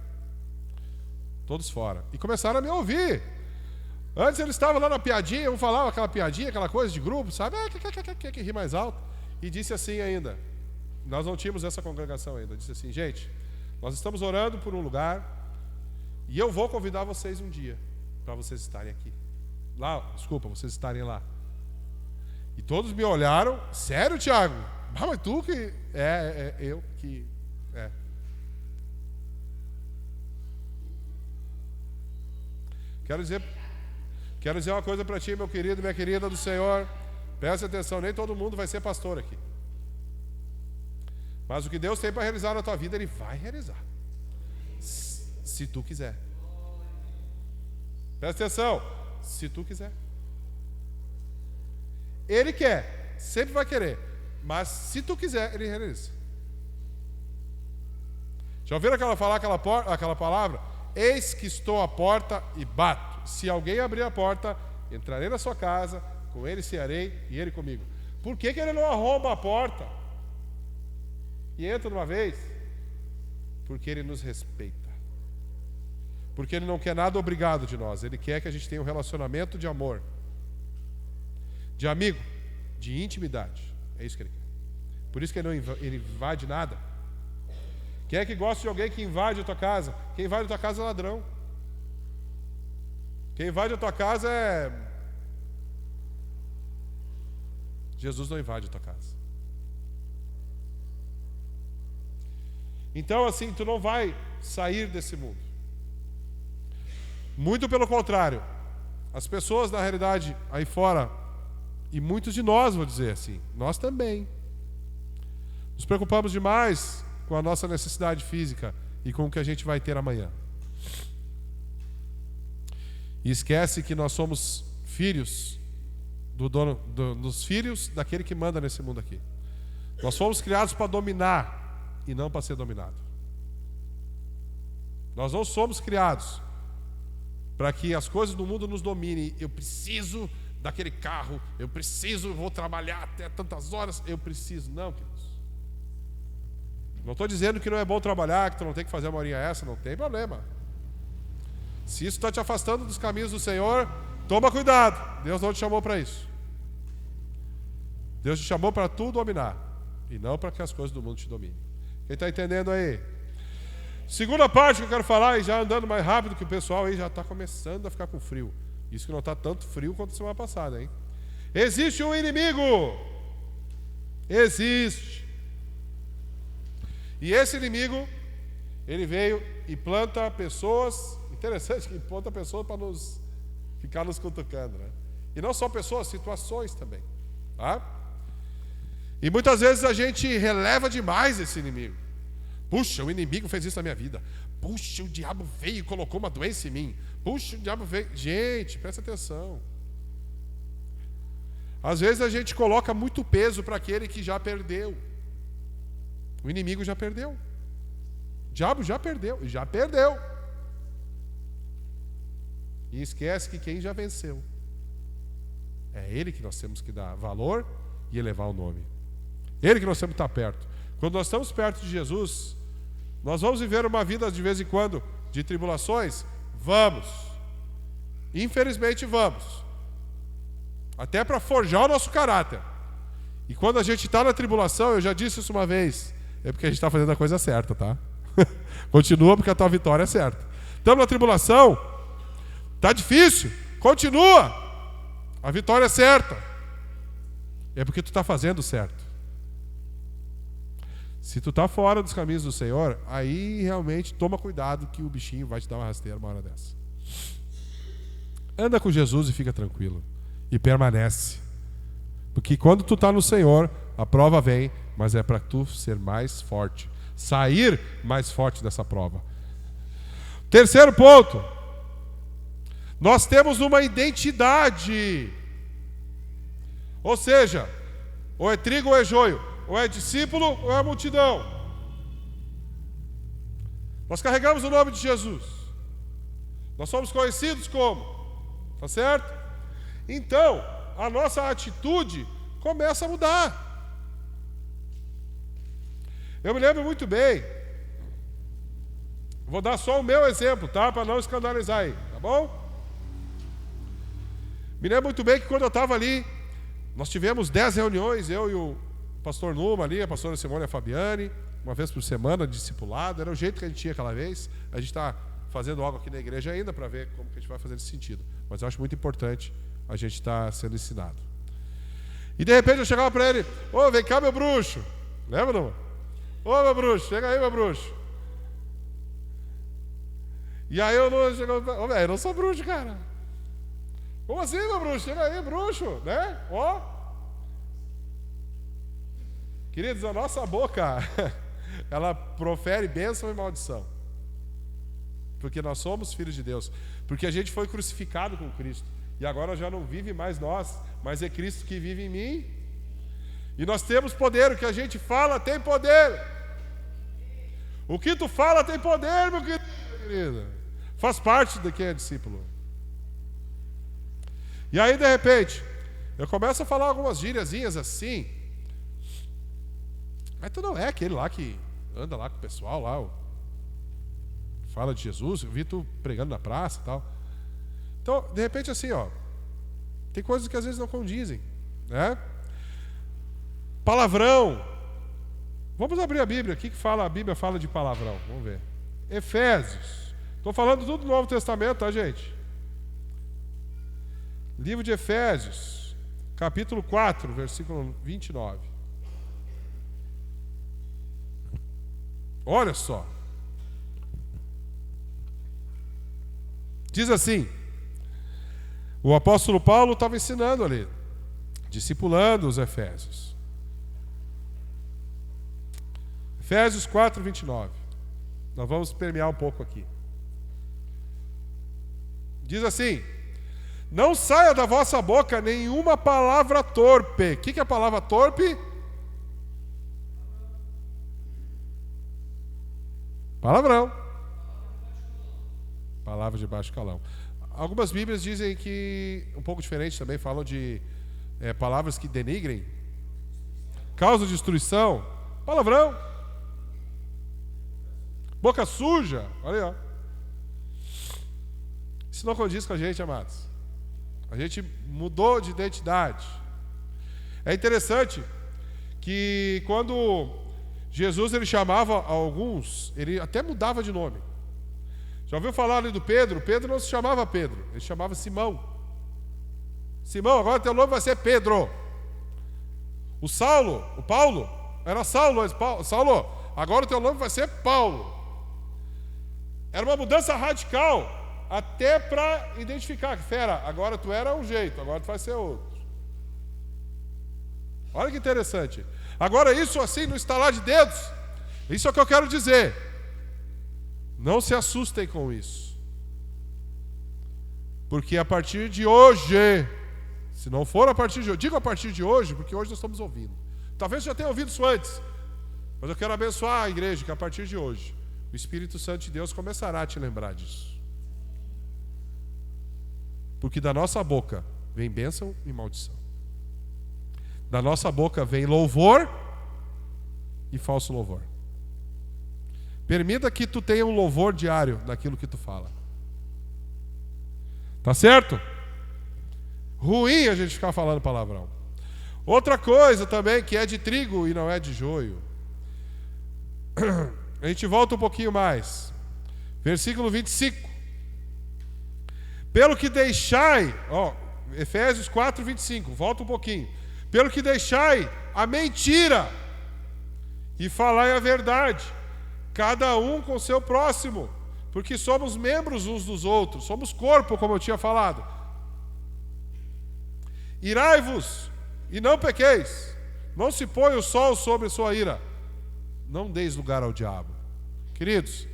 Todos fora. E começaram a me ouvir. Antes eles estavam lá na piadinha, eu falava aquela piadinha, aquela coisa de grupo, sabe? Que ri mais alto. E disse assim ainda, nós não tínhamos essa congregação ainda, disse assim, gente, nós estamos orando por um lugar e eu vou convidar vocês um dia para vocês estarem aqui. Lá, desculpa, vocês estarem lá. E todos me olharam, sério, Tiago? Mas tu que... eu que... Quero dizer uma coisa para ti, meu querido, minha querida do Senhor. Presta atenção, nem todo mundo vai ser pastor aqui. Mas o que Deus tem para realizar na tua vida, Ele vai realizar. Se tu quiser. Presta atenção, se tu quiser. Ele quer, sempre vai querer. Mas se tu quiser, Ele realiza. Já ouviram aquela palavra? Eis que estou à porta e bato. Se alguém abrir a porta, entrarei na sua casa, com ele cearei e ele comigo. Por que ele não arromba a porta e entra de uma vez? Porque Ele nos respeita. Porque Ele não quer nada obrigado de nós. Ele quer que a gente tenha um relacionamento de amor, de amigo, de intimidade. É isso que Ele quer. Por isso que Ele invade nada. Quem é que gosta de alguém que invade a tua casa? Quem invade a tua casa é ladrão. Quem invade a tua casa é... Jesus não invade a tua casa. Então, assim, tu não vai sair desse mundo. Muito pelo contrário. As pessoas, na realidade, aí fora, e muitos de nós, vou dizer assim, nós também, nos preocupamos demais com a nossa necessidade física e com o que a gente vai ter amanhã. E esquece que nós somos filhos do dono, dos filhos daquele que manda nesse mundo aqui. Nós fomos criados para dominar e não para ser dominado. Nós não somos criados para que as coisas do mundo nos dominem. Eu preciso daquele carro, vou trabalhar até tantas horas, eu preciso. Não, queridos. Não estou dizendo que não é bom trabalhar, que tu não tem que fazer uma horinha essa, não tem problema. Se isso está te afastando dos caminhos do Senhor, toma cuidado. Deus não te chamou para isso. Deus te chamou para tu dominar e não para que as coisas do mundo te dominem. Quem está entendendo aí? Segunda parte que eu quero falar, e já andando mais rápido, que o pessoal aí já está começando a ficar com frio. Isso que não está tanto frio quanto a semana passada, hein? Existe um inimigo. Existe. E esse inimigo, ele veio e planta pessoas, interessante que planta pessoas para ficar nos cutucando, né? E não só pessoas, situações também, tá? E muitas vezes a gente releva demais esse inimigo. Puxa, o inimigo fez isso na minha vida. Puxa, o diabo veio e colocou uma doença em mim. Puxa, o diabo veio... Gente, presta atenção. Às vezes a gente coloca muito peso para aquele que já perdeu. O inimigo já perdeu. O diabo já perdeu. E já perdeu. E esquece que quem já venceu é Ele que nós temos que dar valor e elevar o nome. Ele que nós temos que estar perto. Quando nós estamos perto de Jesus, nós vamos viver uma vida de vez em quando de tribulações? Vamos. Infelizmente vamos. Até para forjar o nosso caráter. E quando a gente está na tribulação, eu já disse isso uma vez, é porque a gente está fazendo a coisa certa, tá? Continua, porque a tua vitória é certa. Estamos na tribulação, está difícil, continua. A vitória é certa. É porque tu está fazendo certo. Se tu está fora dos caminhos do Senhor, aí realmente toma cuidado que o bichinho vai te dar uma rasteira uma hora dessa. Anda com Jesus e fica tranquilo. E permanece. Porque quando tu está no Senhor, a prova vem, mas é para tu ser mais forte. Sair mais forte dessa prova. Terceiro ponto. Nós temos uma identidade Ou seja, ou é trigo ou é joio, ou é discípulo ou é multidão. Nós carregamos o nome de Jesus. Nós somos conhecidos como, tá certo? Então, a nossa atitude começa a mudar. Eu me lembro muito bem, vou dar só o meu exemplo, tá? Para não escandalizar aí, tá bom? Me lembro muito bem que quando eu estava ali, nós tivemos 10 reuniões, eu e o pastor Numa ali, a pastora Simone e a Fabiane, uma vez por semana, discipulado, era o jeito que a gente tinha aquela vez. A gente está fazendo algo aqui na igreja ainda para ver como que a gente vai fazer nesse sentido. Mas eu acho muito importante a gente estar sendo ensinado. E de repente eu chegava para ele, ô, vem cá meu bruxo, lembra não? Ô meu bruxo, chega aí meu bruxo. E aí eu não chegava, ô velho, eu não sou bruxo, cara. Como assim meu bruxo? Chega aí bruxo, né? Ó. Queridos, a nossa boca, ela profere bênção e maldição. Porque nós somos filhos de Deus. Porque a gente foi crucificado com Cristo. E agora já não vive mais nós, mas é Cristo que vive em mim. E nós temos poder, o que a gente fala tem poder. O que tu fala tem poder, meu querido. Faz parte de quem é discípulo. E aí, de repente, eu começo a falar algumas gíriazinhas assim. Mas tu não é aquele lá que anda lá com o pessoal lá, fala de Jesus, eu vi tu pregando na praça e tal. Então, de repente, assim, ó, tem coisas que às vezes não condizem, né? Palavrão. Vamos abrir a Bíblia. O que fala a Bíblia? Fala de palavrão. Vamos ver. Efésios. Estou falando tudo do Novo Testamento, tá, gente? Livro de Efésios, capítulo 4, versículo 29. Olha só. Diz assim, o apóstolo Paulo estava ensinando ali, discipulando os Efésios. Efésios 4, 29. Nós vamos permear um pouco aqui. Diz assim, não saia da vossa boca nenhuma palavra torpe. O que é a palavra torpe? Palavrão. Palavra de baixo calão. Algumas Bíblias dizem que, um pouco diferente também, falam de palavras que denigrem, causa destruição. Palavrão. Boca suja. Olha aí, ó. Isso não condiz com a gente, amados. A gente mudou de identidade. É interessante que quando Jesus ele chamava alguns, ele até mudava de nome. Já ouviu falar ali do Pedro? Pedro não se chamava Pedro, ele se chamava Simão. Simão, agora teu nome vai ser Pedro. O Paulo, era Saulo. Saulo, agora o teu nome vai ser Paulo. Era uma mudança radical, até para identificar que, fera, agora tu era um jeito, agora tu vai ser outro. Olha que interessante. Agora isso assim, no estalar de dedos, isso é o que eu quero dizer. Não se assustem com isso. Porque a partir de hoje, se não for a partir de hoje, digo a partir de hoje, porque hoje nós estamos ouvindo. Talvez você já tenha ouvido isso antes, mas eu quero abençoar a igreja, que a partir de hoje, o Espírito Santo de Deus começará a te lembrar disso. Porque da nossa boca vem bênção e maldição. Da nossa boca vem louvor e falso louvor. Permita que tu tenha um louvor diário naquilo que tu fala. Tá certo? Ruim a gente ficar falando palavrão. Outra coisa também que é de trigo e não é de joio. A gente volta um pouquinho mais. Versículo 25. Pelo que deixai, Efésios 4, 25, volta um pouquinho. Pelo que deixai a mentira e falai a verdade, cada um com seu próximo, porque somos membros uns dos outros, somos corpo, como eu tinha falado. Irai-vos e não pequeis, não se põe o sol sobre sua ira, não deis lugar ao diabo. Queridos,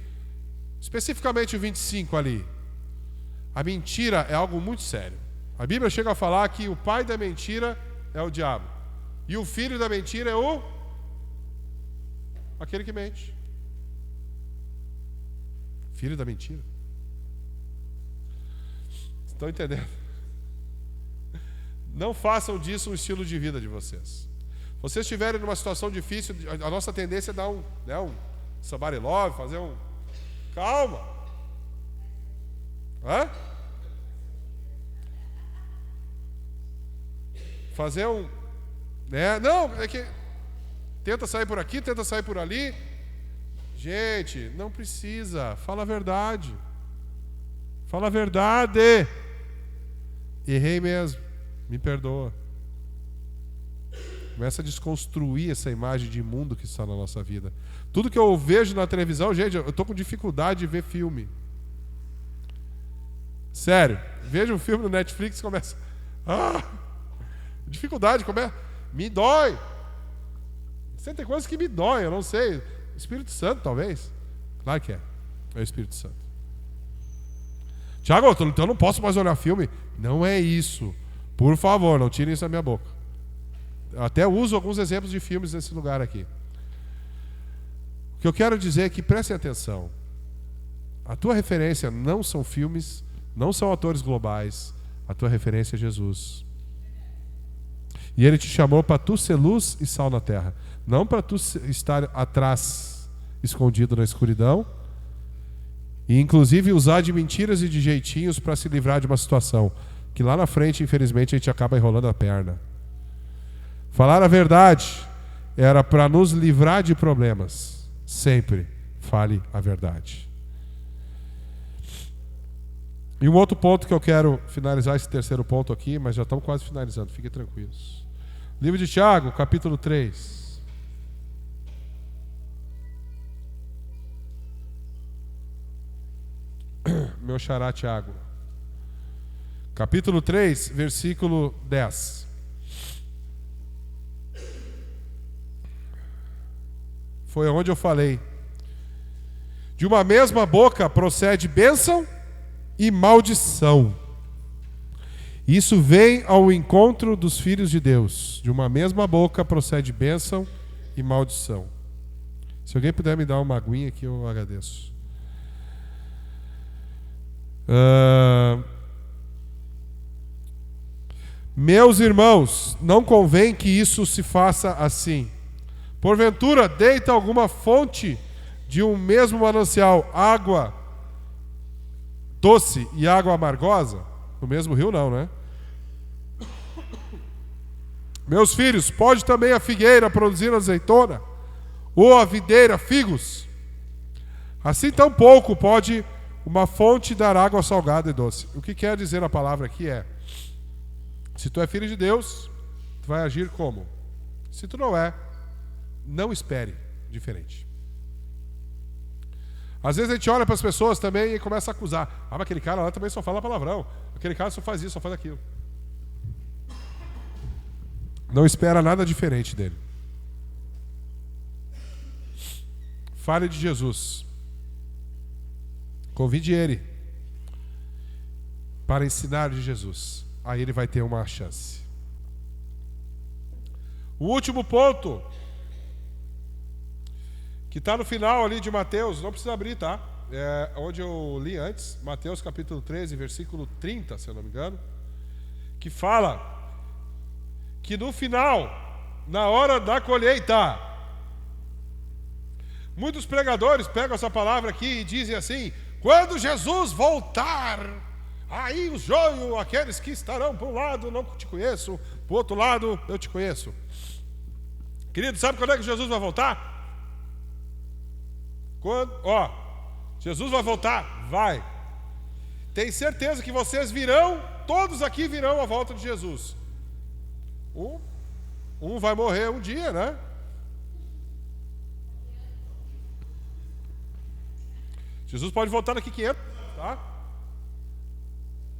especificamente o 25 ali, a mentira é algo muito sério. A Bíblia chega a falar que o pai da mentira é o diabo. E o filho da mentira é aquele que mente. Filho da mentira. Estão entendendo? Não façam disso um estilo de vida de vocês. Se vocês estiverem numa situação difícil, a nossa tendência é dar um somebody love, fazer um... Calma! Hã? Fazer um... Não, é que... Tenta sair por aqui, tenta sair por ali. Gente, não precisa. Fala a verdade. Fala a verdade. Errei mesmo. Me perdoa. Começa a desconstruir essa imagem de imundo que está na nossa vida. Tudo que eu vejo na televisão, gente, eu estou com dificuldade de ver filme. Sério. Vejo um filme no Netflix e começa... dificuldade, me dói. Você tem coisas que me doem, eu não sei. Espírito Santo, talvez. Claro que é. É o Espírito Santo. Tiago, então eu não posso mais olhar filme. Não é isso. Por favor, não tirem isso da minha boca. Eu até uso alguns exemplos de filmes nesse lugar aqui. O que eu quero dizer é que prestem atenção. A tua referência não são filmes, não são atores globais. A tua referência é Jesus. E Ele te chamou para tu ser luz e sal na terra. Não para tu estar atrás, escondido na escuridão. E inclusive usar de mentiras e de jeitinhos para se livrar de uma situação que lá na frente, infelizmente, a gente acaba enrolando a perna. Falar a verdade era para nos livrar de problemas. Sempre fale a verdade. E um outro ponto que eu quero finalizar esse terceiro ponto aqui, mas já estamos quase finalizando, fiquem tranquilos. Livro de Tiago, capítulo 3. Meu xará Tiago. Capítulo 3, versículo 10. Foi onde eu falei. De uma mesma boca procede bênção e maldição. Isso vem ao encontro dos filhos de Deus. De uma mesma boca procede bênção e maldição. Se alguém puder me dar uma aguinha aqui, eu agradeço. Meus irmãos, não convém que isso se faça assim. Porventura, deita alguma fonte de um mesmo manancial água doce e água amargosa? No mesmo rio não, né? Meus filhos, pode também a figueira produzir azeitona? Ou a videira figos? Assim tampouco pode uma fonte dar água salgada e doce. O que quer dizer a palavra aqui é: se tu é filho de Deus, tu vai agir como? Se tu não é, não espere diferente. Às vezes a gente olha para as pessoas também e começa a acusar. Mas aquele cara lá também só fala palavrão. Aquele cara só faz isso, só faz aquilo. Não espera nada diferente dele. Fale de Jesus. Convide ele para ensinar de Jesus. Aí ele vai ter uma chance. O último ponto, que está no final ali de Mateus, não precisa abrir, tá? É onde eu li antes, Mateus capítulo 13, versículo 30, se eu não me engano, que fala que no final, na hora da colheita, muitos pregadores pegam essa palavra aqui e dizem assim: quando Jesus voltar, aí o joio, aqueles que estarão para um lado, não te conheço, para o outro lado, eu te conheço. Querido, sabe quando é que Jesus vai voltar? Quando, Jesus vai voltar? Vai. Tem certeza que vocês virão, todos aqui virão à volta de Jesus. Um vai morrer um dia, né? Jesus pode voltar daqui 500, tá?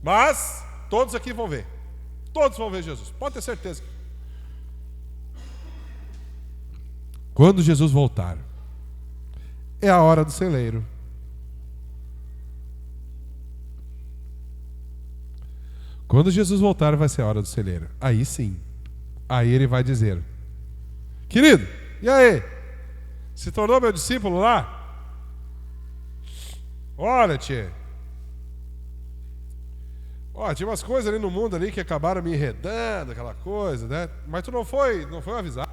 Mas todos aqui vão ver. Todos vão ver Jesus, pode ter certeza. Quando Jesus voltar, é a hora do celeiro. Quando Jesus voltar, vai ser a hora do celeiro. Aí sim, Aí ele vai dizer: querido, e aí? Se tornou meu discípulo lá? Olha, tchê. Ó, tinha umas coisas ali no mundo ali que acabaram me enredando, aquela coisa, né? Mas tu não foi avisado?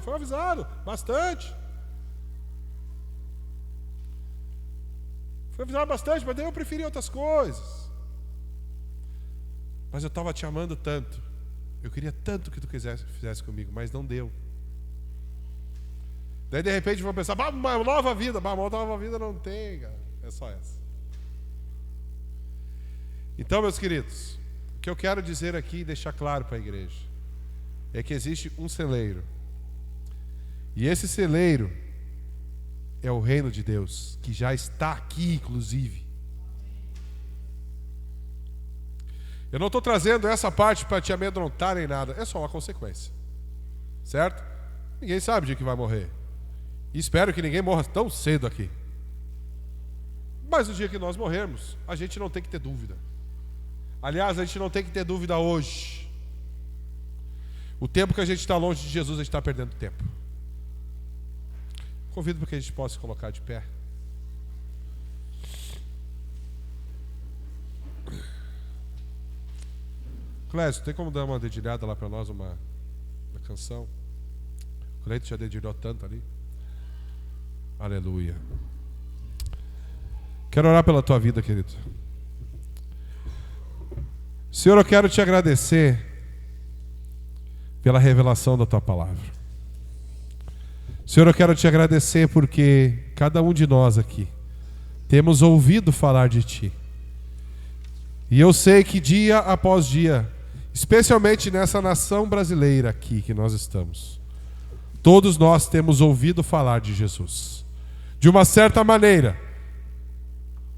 Foi avisado, bastante. Foi avisado bastante, mas daí eu preferi outras coisas. Mas eu estava te amando tanto. Eu queria tanto que tu fizesse comigo, mas não deu. Daí de repente vão pensar: uma nova vida. Uma nova vida não tem, cara. É só essa. Então, meus queridos, o que eu quero dizer aqui e deixar claro para a igreja é que existe um celeiro. E esse celeiro é o reino de Deus, que já está aqui, inclusive. Eu não estou trazendo essa parte para te amedrontar nem nada. É só uma consequência. Certo? Ninguém sabe o dia que vai morrer. E espero que ninguém morra tão cedo aqui. Mas no dia que nós morrermos, a gente não tem que ter dúvida. Aliás, a gente não tem que ter dúvida hoje. O tempo que a gente está longe de Jesus, a gente está perdendo tempo. Convido para que a gente possa se colocar de pé. Clésio, tem como dar uma dedilhada lá para nós, uma canção? O Cleito já dedilhou tanto ali. Aleluia. Quero orar pela tua vida, querido. Senhor, eu quero te agradecer pela revelação da tua palavra. Senhor, eu quero te agradecer porque cada um de nós aqui temos ouvido falar de ti. E eu sei que dia após dia, especialmente nessa nação brasileira aqui que nós estamos, todos nós temos ouvido falar de Jesus. De uma certa maneira,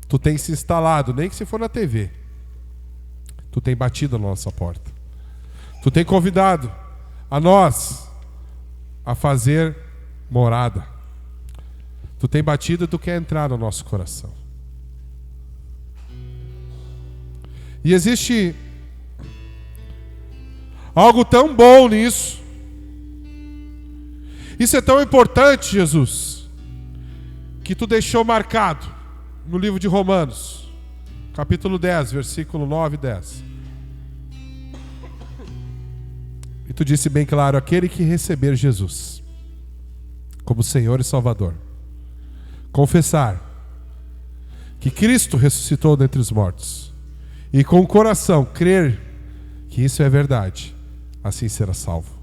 tu tens se instalado, nem que se for na TV. Tu tens batido na nossa porta. Tu tens convidado a nós a fazer morada. Tu tens batido e tu quer entrar no nosso coração. E existe algo tão bom nisso. Isso é tão importante, Jesus, que tu deixou marcado no livro de Romanos, capítulo 10, versículo 9 e 10. E tu disse bem claro: aquele que receber Jesus como Senhor e Salvador, confessar que Cristo ressuscitou dentre os mortos e com o coração crer que isso é verdade, assim será salvo.